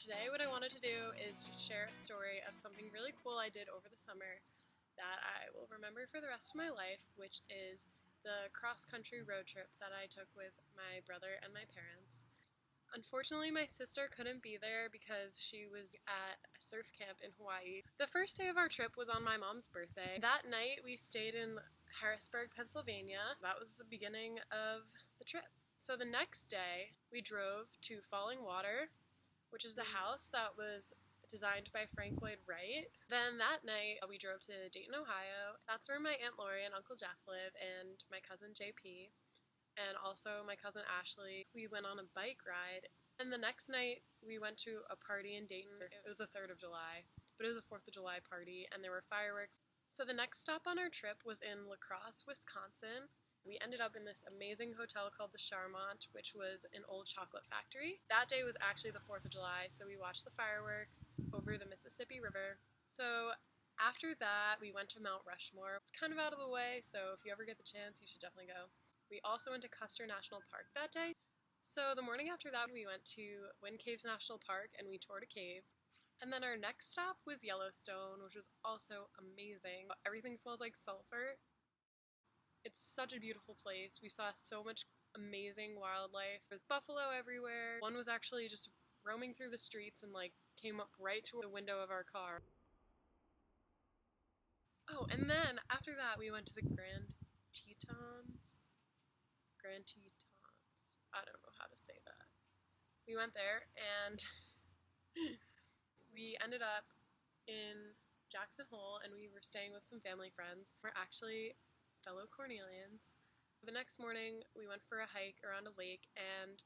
today what I wanted to do is just share a story of something really cool I did over the summer that I will remember for the rest of my life, which is the cross-country road trip that I took with my brother and my parents. Unfortunately, my sister couldn't be there because she was at a surf camp in Hawaii. The first day of our trip was on my mom's birthday. That night, we stayed in Harrisburg, Pennsylvania. That was the beginning of the trip. So the next day, we drove to Falling Water, which is the house that was designed by Frank Lloyd Wright. Then that night, we drove to Dayton, Ohio. That's where my Aunt Lori and Uncle Jeff live, and my cousin JP, and also my cousin Ashley. We went on a bike ride, and the next night, we went to a party in Dayton. It was the 3rd of July, but it was a 4th of July party, and there were fireworks. So the next stop on our trip was in La Crosse, Wisconsin. We ended up in this amazing hotel called the Charmant, which was an old chocolate factory. That day was actually the 4th of July, so we watched the fireworks over the Mississippi River. So after that, we went to Mount Rushmore. It's kind of out of the way, so if you ever get the chance, you should definitely go. We also went to Custer National Park that day. So the morning after that, we went to Wind Caves National Park and we toured a cave. And then our next stop was Yellowstone, which was also amazing. Everything smells like sulfur. It's such a beautiful place. We saw so much amazing wildlife. There's buffalo everywhere. One was actually just roaming through the streets and came up right to the window of our car. Oh, and then after that we went to the Grand Tetons. Grand Tetons. I don't know how to say that. We went there and we ended up in Jackson Hole and we were staying with some family friends. We're actually fellow Cornelians. The next morning, we went for a hike around a lake, and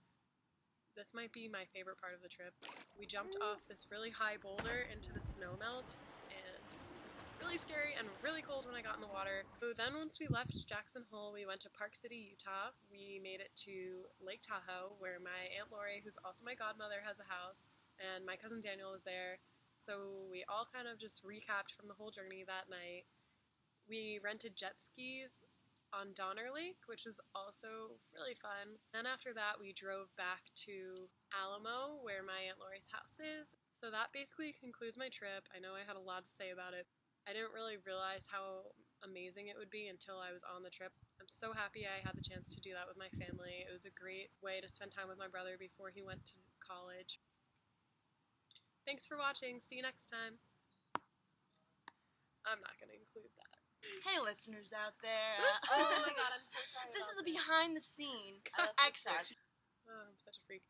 this might be my favorite part of the trip. We jumped off this really high boulder into the snow melt, and it was really scary and really cold when I got in the water. So then once we left Jackson Hole, we went to Park City, Utah. We made it to Lake Tahoe, where my Aunt Lori, who's also my godmother, has a house, and my cousin Daniel was there. So we all kind of just recapped from the whole journey that night. We rented jet skis on Donner Lake, which was also really fun. Then after that, we drove back to Alamo, where my Aunt Lori's house is. So that basically concludes my trip. I know I had a lot to say about it. I didn't really realize how amazing it would be until I was on the trip. I'm so happy I had the chance to do that with my family. It was a great way to spend time with my brother before he went to college. Thanks for watching. See you next time. I'm not going to include that. Hey, listeners out there. Oh my god, I'm so sorry. This about is a that. behind the scene I love excerpt. Oh, I'm such a freak.